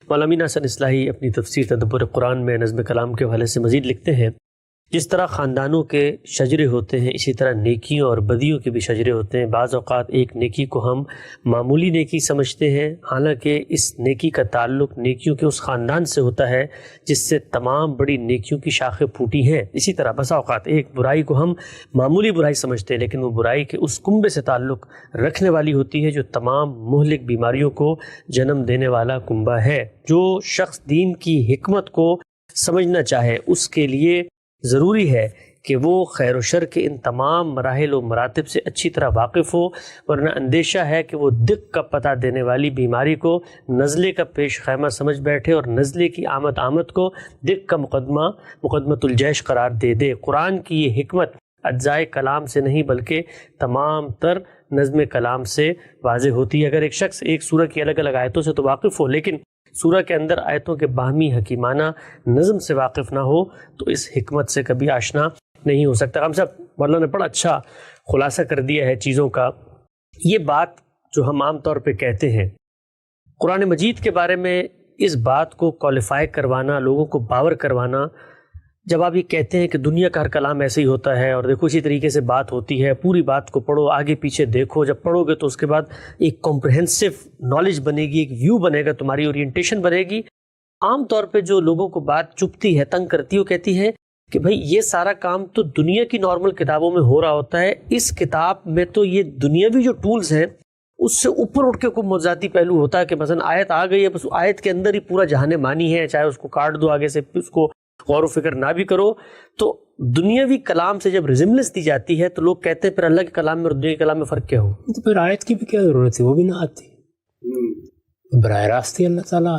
مولانا امین احسن اصلاحی اپنی تفسیر تدبر قرآن میں نظم کلام کے حوالے سے مزید لکھتے ہیں، جس طرح خاندانوں کے شجرے ہوتے ہیں اسی طرح نیکیوں اور بدیوں کے بھی شجرے ہوتے ہیں۔ بعض اوقات ایک نیکی کو ہم معمولی نیکی سمجھتے ہیں، حالانکہ اس نیکی کا تعلق نیکیوں کے اس خاندان سے ہوتا ہے جس سے تمام بڑی نیکیوں کی شاخیں پھوٹی ہیں۔ اسی طرح بسا اوقات ایک برائی کو ہم معمولی برائی سمجھتے ہیں، لیکن وہ برائی کے اس کنبے سے تعلق رکھنے والی ہوتی ہے جو تمام مہلک بیماریوں کو جنم دینے والا کنبہ ہے۔ جو شخص دین کی حکمت کو سمجھنا چاہے اس کے لیے ضروری ہے کہ وہ خیر و شر کے ان تمام مراحل و مراتب سے اچھی طرح واقف ہو، ورنہ اندیشہ ہے کہ وہ دق کا پتہ دینے والی بیماری کو نزلے کا پیش خیمہ سمجھ بیٹھے اور نزلے کی آمد کو دق کا مقدمۃ الجیش قرار دے دے۔ قرآن کی یہ حکمت اجزائے کلام سے نہیں بلکہ تمام تر نظم کلام سے واضح ہوتی ہے۔ اگر ایک شخص ایک سورہ کی الگ الگ آیتوں سے تو واقف ہو لیکن سورہ کے اندر آیتوں کے باہمی حکیمانہ نظم سے واقف نہ ہو تو اس حکمت سے کبھی آشنا نہیں ہو سکتا۔ ہم سب مولانا نے بڑا اچھا خلاصہ کر دیا ہے چیزوں کا۔ یہ بات جو ہم عام طور پہ کہتے ہیں قرآن مجید کے بارے میں، اس بات کو کوالیفائی کروانا، لوگوں کو باور کروانا، جب آپ یہ کہتے ہیں کہ دنیا کا ہر کلام ایسے ہی ہوتا ہے اور دیکھو اسی طریقے سے بات ہوتی ہے، پوری بات کو پڑھو، آگے پیچھے دیکھو، جب پڑھو گے تو اس کے بعد ایک کمپریہنسو نالج بنے گی، ایک ویو بنے گا، تمہاری اورینٹیشن بنے گی۔ عام طور پہ جو لوگوں کو بات چبھتی ہے، تنگ کرتی ہے، وہ کہتی ہے کہ بھائی یہ سارا کام تو دنیا کی نارمل کتابوں میں ہو رہا ہوتا ہے، اس کتاب میں تو یہ دنیاوی جو ٹولز ہیں اس سے اوپر اٹھ کے کوئی موضوعاتی پہلو ہوتا ہے کہ مثلا آیت آ گئی ہے، بس آیت کے اندر ہی پورا جہان مانی ہے، چاہے اس کو کاٹ دو آگے سے، اس کو غور و فکر نہ بھی کرو۔ تو دنیاوی کلام سے جب ریزمبلنس دی جاتی ہے تو لوگ کہتے ہیں پھر اللہ کے کلام میں اور دنیا کے کلام میں فرق کیا ہو؟ تو پھر آیت کی بھی کیا ضرورت ہے؟ وہ بھی نہ آتی، براہ راست ہی اللہ تعالیٰ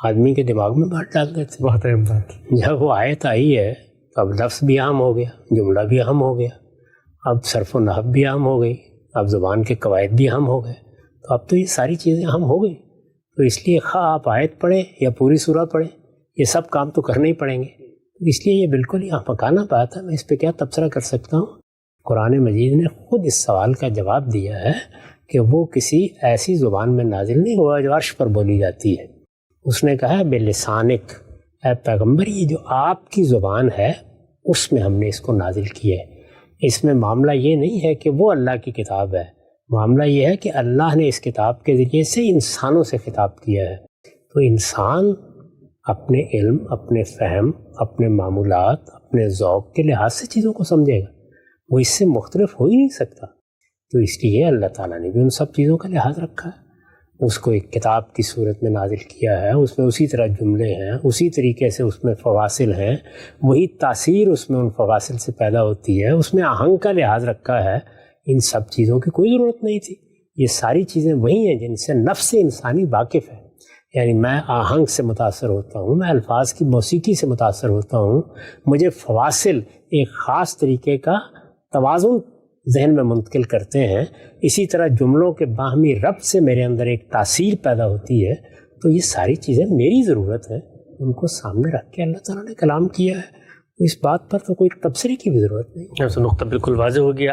آدمی کے دماغ میں بات ڈال دیتے۔ بہت اہم بات۔ جب وہ آیت آئی ہے تو اب لفظ بھی عام ہو گیا، جملہ بھی عام ہو گیا، اب صرف و نحو بھی عام ہو گئی، اب زبان کے قواعد بھی عام ہو گئے، تو اب تو یہ ساری چیزیں عام ہو گئی۔ تو اس لیے خواہ آپ آیت پڑھیں یا پوری سورہ پڑھیں، یہ سب کام تو کرنے ہی پڑیں گے۔ اس لیے یہ بالکل ہی احمقانہ بات ہے، میں اس پہ کیا تبصرہ کر سکتا ہوں۔ قرآن مجید نے خود اس سوال کا جواب دیا ہے کہ وہ کسی ایسی زبان میں نازل نہیں ہوا جو عرش پر بولی جاتی ہے۔ اس نے کہا بے لسانک، اے پیغمبر یہ جو آپ کی زبان ہے اس میں ہم نے اس کو نازل کیا ہے۔ اس میں معاملہ یہ نہیں ہے کہ وہ اللہ کی کتاب ہے، معاملہ یہ ہے کہ اللہ نے اس کتاب کے ذریعے سے انسانوں سے خطاب کیا ہے۔ تو انسان اپنے علم، اپنے فہم، اپنے معمولات، اپنے ذوق کے لحاظ سے چیزوں کو سمجھے گا، وہ اس سے مختلف ہو ہی نہیں سکتا۔ تو اس لیے اللہ تعالیٰ نے بھی ان سب چیزوں کا لحاظ رکھا ہے، اس کو ایک کتاب کی صورت میں نازل کیا ہے، اس میں اسی طرح جملے ہیں، اسی طریقے سے اس میں فواصل ہیں، وہی تاثیر اس میں ان فواصل سے پیدا ہوتی ہے، اس میں آہنگ کا لحاظ رکھا ہے۔ ان سب چیزوں کی کوئی ضرورت نہیں تھی۔ یہ ساری چیزیں وہی ہیں جن سے نفس انسانی واقف ہے۔ یعنی میں آہنگ سے متاثر ہوتا ہوں، میں الفاظ کی موسیقی سے متاثر ہوتا ہوں، مجھے فواصل ایک خاص طریقے کا توازن ذہن میں منتقل کرتے ہیں، اسی طرح جملوں کے باہمی ربط سے میرے اندر ایک تاثیر پیدا ہوتی ہے۔ تو یہ ساری چیزیں میری ضرورت ہے، ان کو سامنے رکھ کے اللہ تعالیٰ نے کلام کیا ہے، تو اس بات پر تو کوئی تبصرے کی بھی ضرورت نہیں۔ نقطہ بالکل واضح ہو گیا۔